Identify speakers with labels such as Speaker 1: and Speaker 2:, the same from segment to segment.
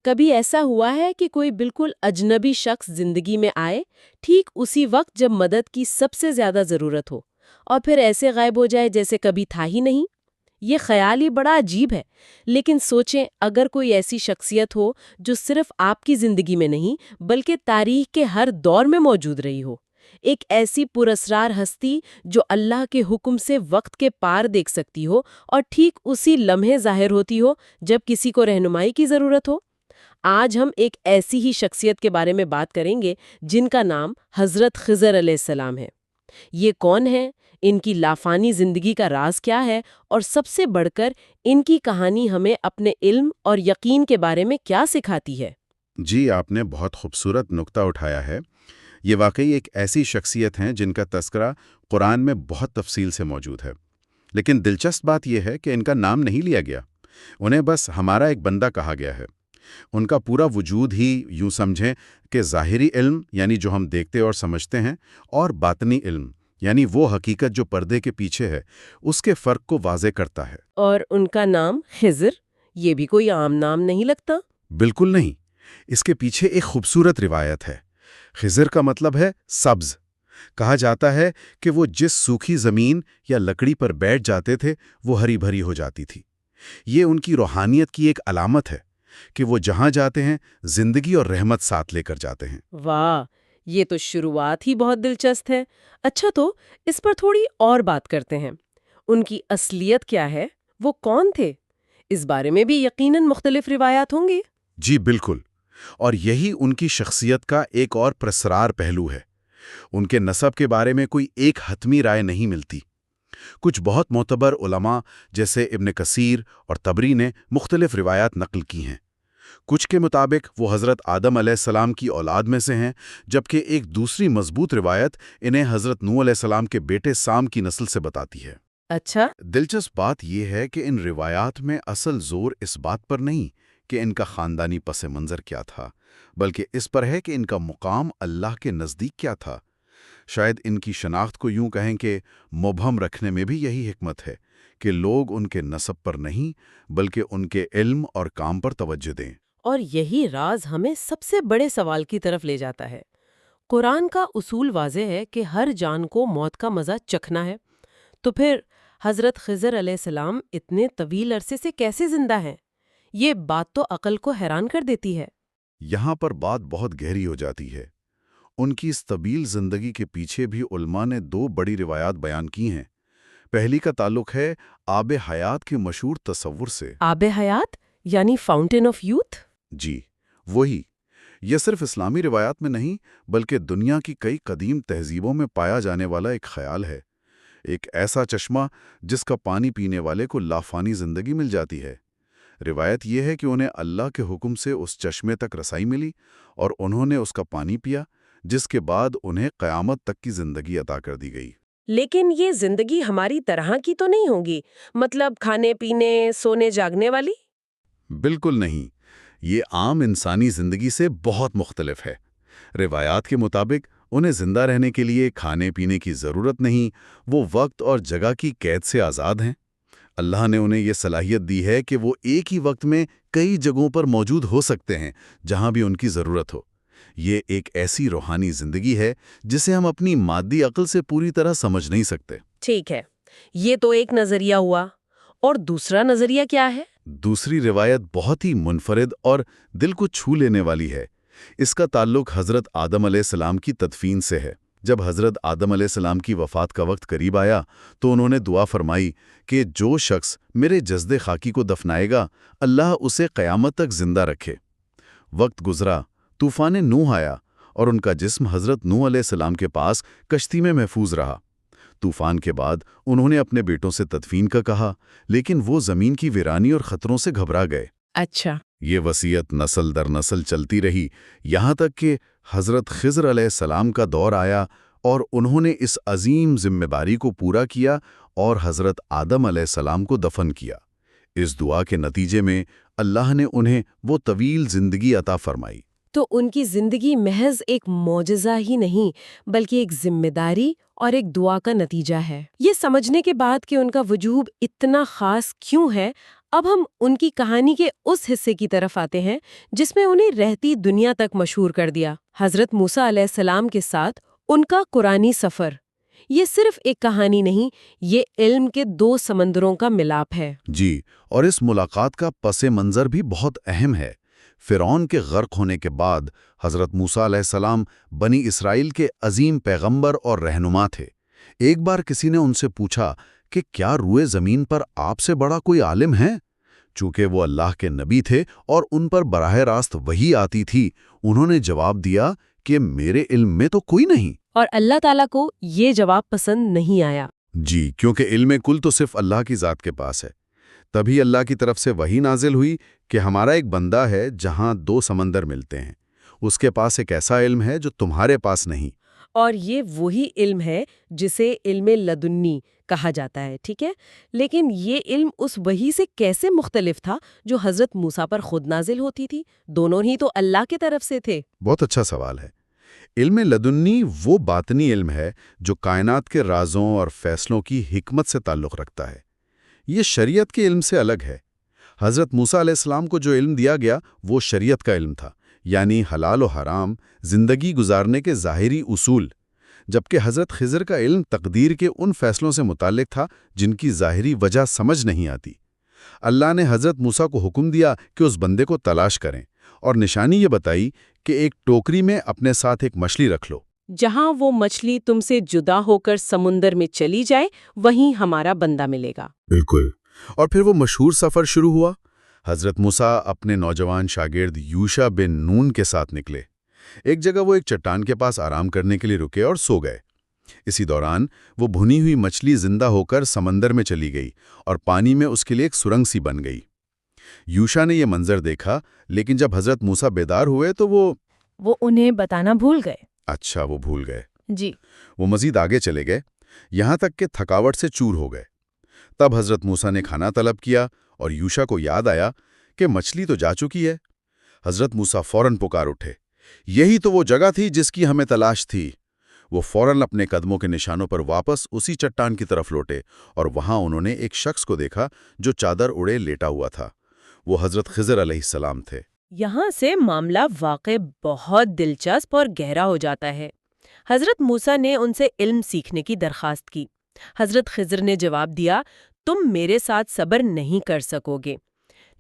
Speaker 1: کبھی ایسا ہوا ہے کہ کوئی بالکل اجنبی شخص زندگی میں آئے ٹھیک اسی وقت جب مدد کی سب سے زیادہ ضرورت ہو، اور پھر ایسے غائب ہو جائے جیسے کبھی تھا ہی نہیں؟ یہ خیال ہی بڑا عجیب ہے، لیکن سوچیں اگر کوئی ایسی شخصیت ہو جو صرف آپ کی زندگی میں نہیں بلکہ تاریخ کے ہر دور میں موجود رہی ہو، ایک ایسی پراسرار ہستی جو اللہ کے حکم سے وقت کے پار دیکھ سکتی ہو اور ٹھیک اسی لمحے ظاہر ہوتی ہو جب کسی کو رہنمائی کی ضرورت ہو۔ آج ہم ایک ایسی ہی شخصیت کے بارے میں بات کریں گے جن کا نام حضرت خضر علیہ السلام ہے۔ یہ کون ہیں؟ ان کی لافانی زندگی کا راز کیا ہے؟ اور سب سے بڑھ کر ان کی کہانی ہمیں اپنے علم اور یقین کے بارے میں کیا سکھاتی ہے؟
Speaker 2: جی، آپ نے بہت خوبصورت نقطہ اٹھایا ہے۔ یہ واقعی ایک ایسی شخصیت ہیں جن کا تذکرہ قرآن میں بہت تفصیل سے موجود ہے۔ لیکن دلچسپ بات یہ ہے کہ ان کا نام نہیں لیا گیا، انہیں بس ہمارا ایک بندہ کہا گیا ہے۔ ان کا پورا وجود ہی یوں سمجھیں کہ ظاہری علم یعنی جو ہم دیکھتے اور سمجھتے ہیں، اور باطنی علم یعنی وہ حقیقت جو پردے کے پیچھے ہے، اس کے فرق کو واضح کرتا ہے۔
Speaker 1: اور ان کا نام خضر، یہ بھی کوئی عام نام نہیں لگتا۔
Speaker 2: بالکل نہیں، اس کے پیچھے ایک خوبصورت روایت ہے۔ خضر کا مطلب ہے سبز۔ کہا جاتا ہے کہ وہ جس سوکھی زمین یا لکڑی پر بیٹھ جاتے تھے وہ ہری بھری ہو جاتی تھی۔ یہ ان کی روحانیت کی ایک علامت ہے کہ وہ جہاں جاتے ہیں زندگی اور رحمت ساتھ لے کر جاتے ہیں۔
Speaker 1: واہ، یہ تو شروعات ہی بہت دلچسپ ہے۔ اچھا، تو اس پر تھوڑی اور بات کرتے ہیں۔ ان کی اصلیت کیا ہے؟ وہ کون تھے؟ اس بارے میں بھی یقیناً مختلف روایات ہوں گی۔
Speaker 2: جی بالکل، اور یہی ان کی شخصیت کا ایک اور پرسرار پہلو ہے۔ ان کے نسب کے بارے میں کوئی ایک حتمی رائے نہیں ملتی۔ کچھ بہت معتبر علماء جیسے ابن کثیر اور طبری نے مختلف روایات نقل کی ہیں۔ کچھ کے مطابق وہ حضرت آدم علیہ السلام کی اولاد میں سے ہیں، جبکہ ایک دوسری مضبوط روایت انہیں حضرت نوح علیہ السلام کے بیٹے سام کی نسل سے بتاتی ہے۔
Speaker 1: اچھا۔
Speaker 2: دلچسپ بات یہ ہے کہ ان روایات میں اصل زور اس بات پر نہیں کہ ان کا خاندانی پس منظر کیا تھا، بلکہ اس پر ہے کہ ان کا مقام اللہ کے نزدیک کیا تھا۔ شاید ان کی شناخت کو یوں کہیں کہ مبہم رکھنے میں بھی یہی حکمت ہے کہ لوگ ان کے نسب پر نہیں بلکہ ان کے علم اور کام پر توجہ دیں۔
Speaker 1: اور یہی راز ہمیں سب سے بڑے سوال کی طرف لے جاتا ہے۔ قرآن کا اصول واضح ہے کہ ہر جان کو موت کا مزہ چکھنا ہے، تو پھر حضرت خضر علیہ السلام اتنے طویل عرصے سے کیسے زندہ ہیں؟ یہ بات تو عقل کو حیران کر دیتی ہے۔
Speaker 2: یہاں پر بات بہت گہری ہو جاتی ہے۔ ان کی اس طویل زندگی کے پیچھے بھی علماء نے دو بڑی روایات بیان کی ہیں۔ پہلی کا تعلق ہے آب حیات کے مشہور تصور سے۔
Speaker 1: آب حیات یعنی فاؤنٹین آف یوتھ؟
Speaker 2: جی، وہی۔ یہ صرف اسلامی روایات میں نہیں بلکہ دنیا کی کئی قدیم تہذیبوں میں پایا جانے والا ایک خیال ہے۔ ایک ایسا چشمہ جس کا پانی پینے والے کو لافانی زندگی مل جاتی ہے۔ روایت یہ ہے کہ انہیں اللہ کے حکم سے اس چشمے تک رسائی ملی اور انہوں نے اس کا پانی پیا، جس کے بعد انہیں قیامت تک کی زندگی عطا کر دی گئی۔
Speaker 1: لیکن یہ زندگی ہماری طرح کی تو نہیں ہوگی، مطلب کھانے پینے سونے جاگنے والی؟
Speaker 2: بالکل نہیں، یہ عام انسانی زندگی سے بہت مختلف ہے۔ روایات کے مطابق انہیں زندہ رہنے کے لیے کھانے پینے کی ضرورت نہیں، وہ وقت اور جگہ کی قید سے آزاد ہیں۔ اللہ نے انہیں یہ صلاحیت دی ہے کہ وہ ایک ہی وقت میں کئی جگہوں پر موجود ہو سکتے ہیں جہاں بھی ان کی ضرورت ہو۔ یہ ایک ایسی روحانی زندگی ہے جسے ہم اپنی مادی عقل سے پوری طرح سمجھ نہیں سکتے۔
Speaker 1: ٹھیک ہے، یہ تو ایک نظریہ ہوا، اور دوسرا نظریہ کیا ہے؟
Speaker 2: دوسری روایت بہت ہی منفرد اور دل کو چھو لینے والی ہے۔ اس کا تعلق حضرت آدم علیہ السلام کی تدفین سے ہے۔ جب حضرت آدم علیہ السلام کی وفات کا وقت قریب آیا تو انہوں نے دعا فرمائی کہ جو شخص میرے جسد خاکی کو دفنائے گا اللہ اسے قیامت تک زندہ رکھے۔ وقت گزرا، طوفان نوح آیا اور ان کا جسم حضرت نوح علیہ السلام کے پاس کشتی میں محفوظ رہا۔ طوفان کے بعد انہوں نے اپنے بیٹوں سے تدفین کا کہا، لیکن وہ زمین کی ویرانی اور خطروں سے گھبرا گئے۔
Speaker 1: اچھا۔
Speaker 2: یہ وصیت نسل در نسل چلتی رہی، یہاں تک کہ حضرت خضر علیہ السلام کا دور آیا اور انہوں نے اس عظیم ذمہ داری کو پورا کیا اور حضرت آدم علیہ السلام کو دفن کیا۔ اس دعا کے نتیجے میں اللہ نے انہیں وہ طویل زندگی عطا فرمائی۔
Speaker 1: تو ان کی زندگی محض ایک معجزہ ہی نہیں بلکہ ایک ذمہ داری اور ایک دعا کا نتیجہ ہے۔ یہ سمجھنے کے بعد کہ ان کا وجود اتنا خاص کیوں ہے، اب ہم ان کی کہانی کے اس حصے کی طرف آتے ہیں جس میں انہیں رہتی دنیا تک مشہور کر دیا، حضرت موسیٰ علیہ السلام کے ساتھ ان کا قرآنی سفر۔ یہ صرف ایک کہانی نہیں، یہ علم کے 2 سمندروں کا ملاپ ہے۔
Speaker 2: جی، اور اس ملاقات کا پس منظر بھی بہت اہم ہے۔ فرعون کے غرق ہونے کے بعد حضرت موسیٰ علیہ السلام بنی اسرائیل کے عظیم پیغمبر اور رہنما تھے۔ ایک بار کسی نے ان سے پوچھا کہ کیا روئے زمین پر آپ سے بڑا کوئی عالم ہے؟ چونکہ وہ اللہ کے نبی تھے اور ان پر براہ راست وحی آتی تھی، انہوں نے جواب دیا کہ میرے علم میں تو کوئی نہیں۔
Speaker 1: اور اللہ تعالیٰ کو یہ جواب پسند نہیں آیا۔
Speaker 2: جی، کیونکہ علم کل تو صرف اللہ کی ذات کے پاس ہے۔ تبھی اللہ کی طرف سے وحی نازل ہوئی کہ ہمارا ایک بندہ ہے جہاں 2 سمندر ملتے ہیں، اس کے پاس ایک ایسا علم ہے جو تمہارے پاس نہیں۔
Speaker 1: اور یہ وہی علم ہے جسے علم لدنی کہا جاتا ہے، ٹھیک ہے؟ لیکن یہ علم اس وحی سے کیسے مختلف تھا جو حضرت موسیٰ پر خود نازل ہوتی تھی؟ دونوں ہی تو اللہ کی طرف سے تھے۔
Speaker 2: بہت اچھا سوال ہے۔ علم لدنی وہ باطنی علم ہے جو کائنات کے رازوں اور فیصلوں کی حکمت سے تعلق رکھتا ہے۔ یہ شریعت کے علم سے الگ ہے۔ حضرت موسیٰ علیہ السلام کو جو علم دیا گیا وہ شریعت کا علم تھا، یعنی حلال و حرام، زندگی گزارنے کے ظاہری اصول، جبکہ حضرت خضر کا علم تقدیر کے ان فیصلوں سے متعلق تھا جن کی ظاہری وجہ سمجھ نہیں آتی۔ اللہ نے حضرت موسیٰ کو حکم دیا کہ اس بندے کو تلاش کریں، اور نشانی یہ بتائی کہ ایک ٹوکری میں اپنے ساتھ ایک مچھلی رکھ لو۔
Speaker 1: جہاں وہ مچھلی تم سے جدا ہو کر سمندر میں چلی جائے، وہیں ہمارا بندہ ملے گا۔
Speaker 2: بالکل۔ اور پھر وہ مشہور سفر شروع ہوا۔ حضرت موسیٰ اپنے نوجوان شاگرد یوشع بن نون کے ساتھ نکلے۔ ایک جگہ وہ ایک چٹان کے پاس آرام کرنے کے لیے رکے اور سو گئے۔ اسی دوران وہ بھنی ہوئی مچھلی زندہ ہو کر سمندر میں چلی گئی اور پانی میں اس کے لیے ایک سرنگ سی بن گئی۔ یوشع نے یہ منظر دیکھا، لیکن جب حضرت موسیٰ بیدار ہوئے تو وہ
Speaker 1: انہیں بتانا بھول گئے۔
Speaker 2: اچھا، وہ بھول گئے۔
Speaker 1: جی۔
Speaker 2: وہ مزید آگے چلے گئے، یہاں تک کہ تھکاوٹ سے چور ہو گئے۔ تب حضرت موسیٰ نے کھانا طلب کیا اور یوشع کو یاد آیا کہ مچھلی تو جا چکی ہے۔ حضرت موسیٰ فوراً پکار اٹھے، یہی تو وہ جگہ تھی جس کی ہمیں تلاش تھی۔ وہ فوراً اپنے قدموں کے نشانوں پر واپس اسی چٹان کی طرف لوٹے، اور وہاں انہوں نے ایک شخص کو دیکھا جو چادر اڑے لیٹا ہوا تھا۔ وہ حضرت خضر علیہ السلام تھے۔
Speaker 1: یہاں سے معاملہ واقع بہت دلچسپ اور گہرا ہو جاتا ہے۔ حضرت موسیٰ نے ان سے علم سیکھنے کی درخواست کی۔ حضرت خضر نے جواب دیا، تم میرے ساتھ صبر نہیں کر سکو گے۔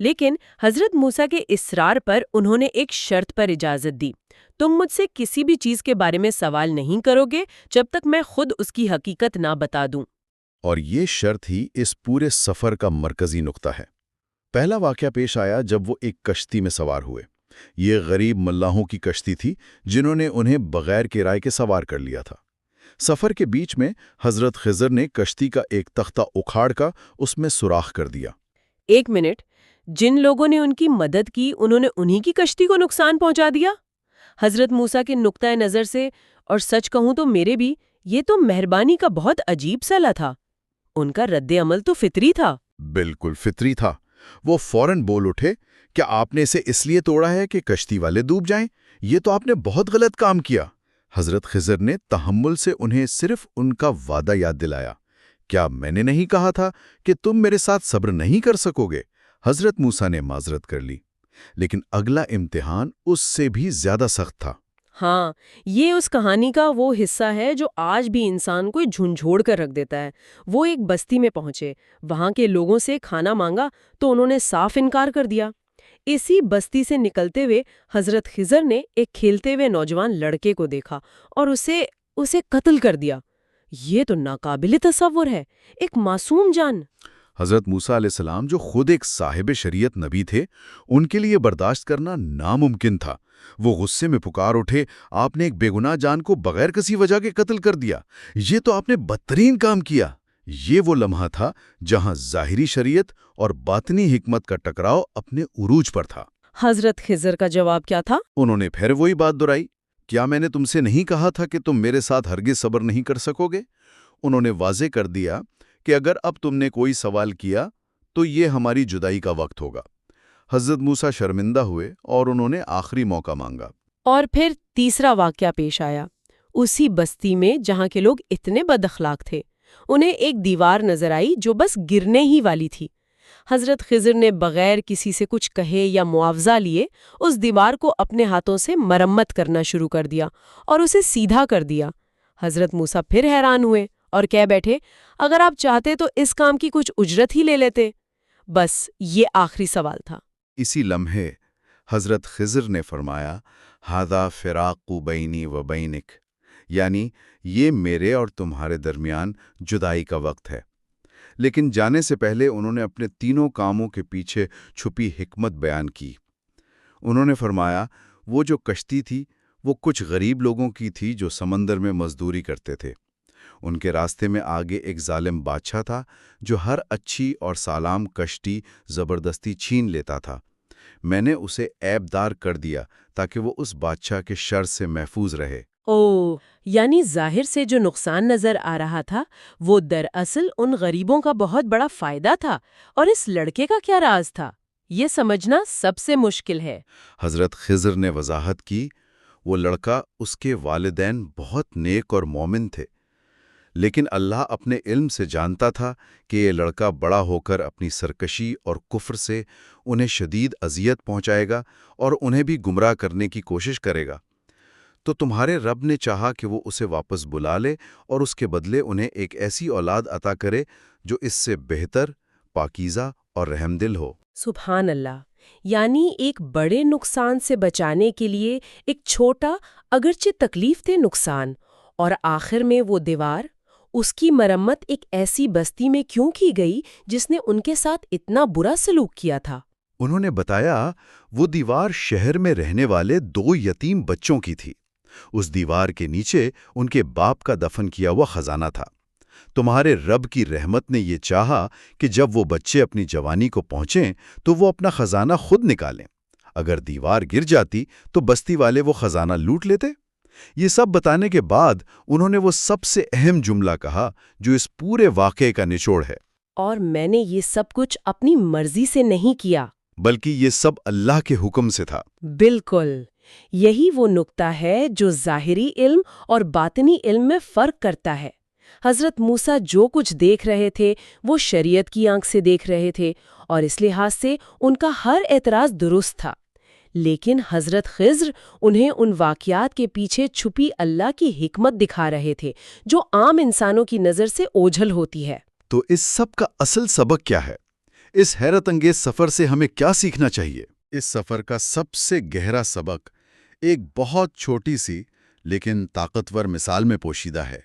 Speaker 1: لیکن حضرت موسیٰ کے اصرار پر انہوں نے ایک شرط پر اجازت دی، تم مجھ سے کسی بھی چیز کے بارے میں سوال نہیں کرو گے جب تک میں خود اس کی حقیقت نہ بتا دوں۔
Speaker 2: اور یہ شرط ہی اس پورے سفر کا مرکزی نقطہ ہے۔ پہلا واقعہ پیش آیا جب وہ ایک کشتی میں سوار ہوئے۔ یہ غریب ملاحوں کی کشتی تھی جنہوں نے انہیں بغیر کرائے کے سوار کر لیا تھا۔ سفر کے بیچ میں حضرت خضر نے کشتی کا ایک تختہ اکھاڑ کر اس میں سوراخ کر دیا۔
Speaker 1: ایک منٹ، جن لوگوں نے ان کی مدد کی انہوں نے انہی کی کشتی کو نقصان پہنچا دیا؟ حضرت موسیٰ کے نقطۂ نظر سے، اور سچ کہوں تو میرے بھی، یہ تو مہربانی کا بہت عجیب صلہ تھا۔ ان کا رد عمل تو فطری تھا۔
Speaker 2: بالکل فطری تھا۔ وہ فوراً بول اٹھے، کیا آپ نے اسے اس لیے توڑا ہے کہ کشتی والے ڈوب جائیں؟ یہ تو آپ نے بہت غلط کام کیا۔ حضرت خضر نے تحمل سے انہیں صرف ان کا وعدہ یاد دلایا۔ کیا میں نے نہیں کہا تھا کہ تم میرے ساتھ صبر نہیں کر سکو گے؟ حضرت موسیٰ نے معذرت کر لی، لیکن اگلا امتحان اس سے بھی زیادہ سخت تھا۔
Speaker 1: ہاں، یہ اس کہانی کا وہ حصہ ہے جو آج بھی انسان کو جھنجھوڑ کر رکھ دیتا ہے۔ وہ ایک بستی میں پہنچے، وہاں کے لوگوں سے کھانا مانگا تو انہوں نے صاف انکار کر دیا۔ اسی بستی سے نکلتے ہوئے حضرت خضر نے ایک کھیلتے ہوئے نوجوان لڑکے کو دیکھا اور اسے قتل کر دیا۔ یہ تو ناقابل تصور ہے، ایک معصوم جان۔
Speaker 2: حضرت موسیٰ علیہ السلام جو خود ایک صاحب شریعت نبی تھے، ان کے لیے برداشت کرنا ناممکن تھا۔ وہ غصے میں پکار اٹھے، آپ نے ایک بے گناہ جان کو بغیر کسی وجہ کے قتل کر دیا، یہ تو آپ نے بدترین کام کیا۔ یہ وہ لمحہ تھا جہاں ظاہری شریعت اور باطنی حکمت کا ٹکراؤ اپنے عروج پر تھا۔
Speaker 1: حضرت خضر کا جواب کیا تھا؟
Speaker 2: انہوں نے پھر وہی بات دہرائی، کیا میں نے تم سے نہیں کہا تھا کہ تم میرے ساتھ ہرگز صبر نہیں کر سکو گے؟ انہوں نے واضح کر دیا کہ اگر اب تم نے کوئی سوال کیا تو یہ ہماری جدائی کا وقت ہوگا۔ حضرت موسیٰ شرمندہ ہوئے اور انہوں نے آخری موقع مانگا۔
Speaker 1: اور پھر تیسرا واقعہ پیش آیا۔ اسی بستی میں جہاں کے لوگ اتنے بد اخلاق تھے، انہیں ایک دیوار نظر آئی جو بس گرنے ہی والی تھی۔ حضرت خضر نے بغیر کسی سے کچھ کہے یا معاوضہ لیے اس دیوار کو اپنے ہاتھوں سے مرمت کرنا شروع کر دیا اور اسے سیدھا کر دیا۔ حضرت موسیٰ پھر حیران ہوئے اور کہہ بیٹھے، اگر آپ چاہتے تو اس کام کی کچھ اجرت ہی لے لیتے۔ بس یہ آخری سوال تھا۔
Speaker 2: اسی لمحے حضرت خضر نے فرمایا، ہذا فراق بینی و بینک، یعنی یہ میرے اور تمہارے درمیان جدائی کا وقت ہے۔ لیکن جانے سے پہلے انہوں نے اپنے تینوں کاموں کے پیچھے چھپی حکمت بیان کی۔ انہوں نے فرمایا، وہ جو کشتی تھی وہ کچھ غریب لوگوں کی تھی جو سمندر میں مزدوری کرتے تھے۔ ان کے راستے میں آگے ایک ظالم بادشاہ تھا جو ہر اچھی اور سالام کشتی زبردستی چھین لیتا تھا۔ میں نے اسے عیب دار کر دیا تاکہ وہ اس بادشاہ کے شر سے محفوظ رہے۔
Speaker 1: یعنی ظاہر سے جو نقصان نظر آ رہا تھا وہ دراصل ان غریبوں کا بہت بڑا فائدہ تھا، اور اس لڑکے کا کیا راز تھا، یہ سمجھنا سب سے مشکل ہے۔
Speaker 2: حضرت خضر نے وضاحت کی، وہ لڑکا اس کے والدین بہت نیک اور مومن تھے، لیکن اللہ اپنے علم سے جانتا تھا کہ یہ لڑکا بڑا ہو کر اپنی سرکشی اور کفر سے انہیں شدید اذیت پہنچائے گا اور انہیں بھی گمراہ کرنے کی کوشش کرے گا۔ تو تمہارے رب نے چاہا کہ وہ اسے واپس بلا لے اور اس کے بدلے انہیں ایک ایسی اولاد عطا کرے جو اس سے بہتر، پاکیزہ اور رحمدل ہو۔
Speaker 1: سبحان اللہ! یعنی ایک بڑے نقصان سے بچانے کے لیے ایک چھوٹا اگرچہ تکلیف دہ نقصان، اور آخر میں وہ دیوار، اس کی مرمت ایک ایسی بستی میں کیوں کی گئی جس نے ان کے ساتھ اتنا برا سلوک کیا تھا؟
Speaker 2: انہوں نے بتایا، وہ دیوار شہر میں رہنے والے 2 یتیم بچوں کی تھی۔ اس دیوار کے نیچے ان کے باپ کا دفن کیا ہوا خزانہ تھا۔ تمہارے رب کی رحمت نے یہ چاہا کہ جب وہ بچے اپنی جوانی کو پہنچیں تو وہ اپنا خزانہ خود نکالیں۔ اگر دیوار گر جاتی تو بستی والے وہ خزانہ لوٹ لیتے۔ یہ سب بتانے کے بعد انہوں نے وہ سب سے اہم جملہ کہا جو اس پورے واقعے کا نچوڑ ہے،
Speaker 1: اور میں نے یہ سب کچھ اپنی مرضی سے نہیں کیا،
Speaker 2: بلکہ یہ سب اللہ کے حکم سے تھا۔
Speaker 1: بالکل، یہی وہ نقطہ ہے جو ظاہری علم اور باطنی علم میں فرق کرتا ہے۔ حضرت موسیٰ جو کچھ دیکھ رہے تھے وہ شریعت کی آنکھ سے دیکھ رہے تھے، اور اس لحاظ سے ان کا ہر اعتراض درست تھا، لیکن حضرت خضر انہیں ان واقعات کے پیچھے چھپی اللہ کی حکمت دکھا رہے تھے جو عام انسانوں کی نظر سے اوجھل ہوتی ہے۔
Speaker 2: تو اس سب کا اصل سبق کیا ہے؟ اس حیرت انگیز سفر سے ہمیں کیا سیکھنا چاہیے؟ اس سفر کا سب سے گہرا سبق ایک بہت چھوٹی سی لیکن طاقتور مثال میں پوشیدہ ہے۔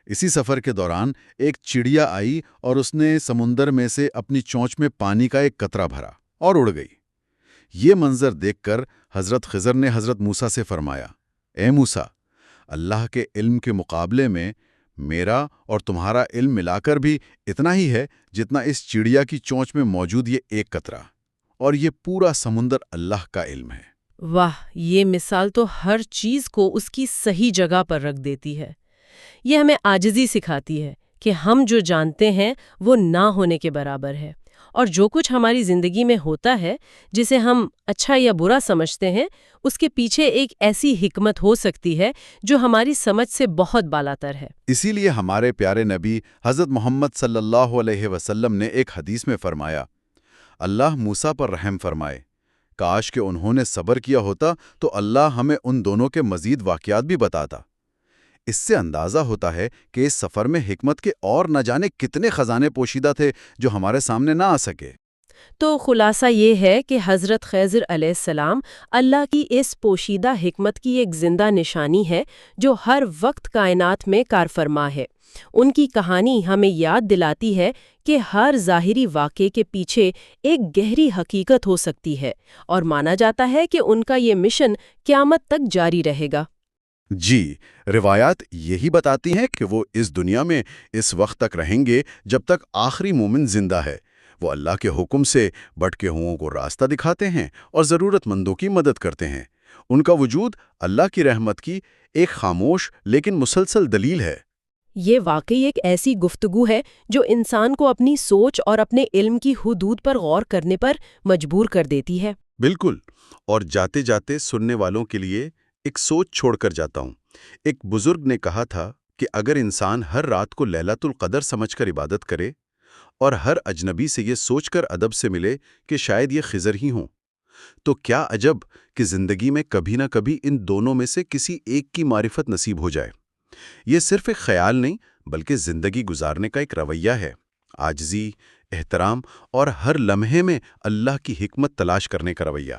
Speaker 2: اسی سفر کے دوران ایک چڑیا آئی اور اس نے سمندر میں سے اپنی چونچ میں پانی کا ایک قطرہ بھرا اور اڑ گئی۔ یہ منظر دیکھ کر حضرت خضر نے حضرت موسیٰ سے فرمایا، اے موسیٰ، اللہ کے علم کے مقابلے میں میرا اور تمہارا علم ملا کر بھی اتنا ہی ہے جتنا اس چڑیا کی چونچ میں موجود یہ ایک قطرہ، اور یہ پورا سمندر اللہ کا علم ہے۔
Speaker 1: واہ، یہ مثال تو ہر چیز کو اس کی صحیح جگہ پر رکھ دیتی ہے۔ یہ ہمیں عاجزی سکھاتی ہے کہ ہم جو جانتے ہیں وہ نہ ہونے کے برابر ہے، اور جو کچھ ہماری زندگی میں ہوتا ہے جسے ہم اچھا یا برا سمجھتے ہیں، اس کے پیچھے ایک ایسی حکمت ہو سکتی ہے جو ہماری سمجھ سے بہت بالاتر ہے۔
Speaker 2: اسی لیے ہمارے پیارے نبی حضرت محمد صلی اللہ علیہ وسلم نے ایک حدیث میں فرمایا، اللہ موسیٰ پر رحم فرمائے، کاش کہ انہوں نے صبر کیا ہوتا تو اللہ ہمیں ان دونوں کے مزید واقعات بھی بتاتا۔ اس سے اندازہ ہوتا ہے کہ اس سفر میں حکمت کے اور نہ جانے کتنے خزانے پوشیدہ تھے جو ہمارے سامنے نہ آ سکے۔
Speaker 1: تو خلاصہ یہ ہے کہ حضرت خضر علیہ السلام اللہ کی اس پوشیدہ حکمت کی ایک زندہ نشانی ہے جو ہر وقت کائنات میں کارفرما ہے۔ ان کی کہانی ہمیں یاد دلاتی ہے کہ ہر ظاہری واقعے کے پیچھے ایک گہری حقیقت ہو سکتی ہے، اور مانا جاتا ہے کہ ان کا یہ مشن قیامت تک جاری رہے گا۔
Speaker 2: جی، روایات یہی بتاتی ہیں کہ وہ اس دنیا میں اس وقت تک رہیں گے جب تک آخری مومن زندہ ہے۔ وہ اللہ کے حکم سے بھٹکے ہوئوں کو راستہ دکھاتے ہیں اور ضرورت مندوں کی مدد کرتے ہیں۔ ان کا وجود اللہ کی رحمت کی ایک خاموش لیکن مسلسل دلیل ہے۔
Speaker 1: یہ واقعی ایک ایسی گفتگو ہے جو انسان کو اپنی سوچ اور اپنے علم کی حدود پر غور کرنے پر مجبور کر دیتی ہے۔
Speaker 2: بالکل، اور جاتے جاتے سننے والوں کے لیے ایک سوچ چھوڑ کر جاتا ہوں۔ ایک بزرگ نے کہا تھا کہ اگر انسان ہر رات کو لیلۃ القدر سمجھ کر عبادت کرے اور ہر اجنبی سے یہ سوچ کر ادب سے ملے کہ شاید یہ خضر ہی ہوں۔ تو کیا عجب کہ زندگی میں کبھی نہ کبھی ان دونوں میں سے کسی ایک کی معرفت نصیب ہو جائے۔ یہ صرف ایک خیال نہیں بلکہ زندگی گزارنے کا ایک رویہ ہے، عاجزی، احترام اور ہر لمحے میں اللہ کی حکمت تلاش کرنے کا رویہ۔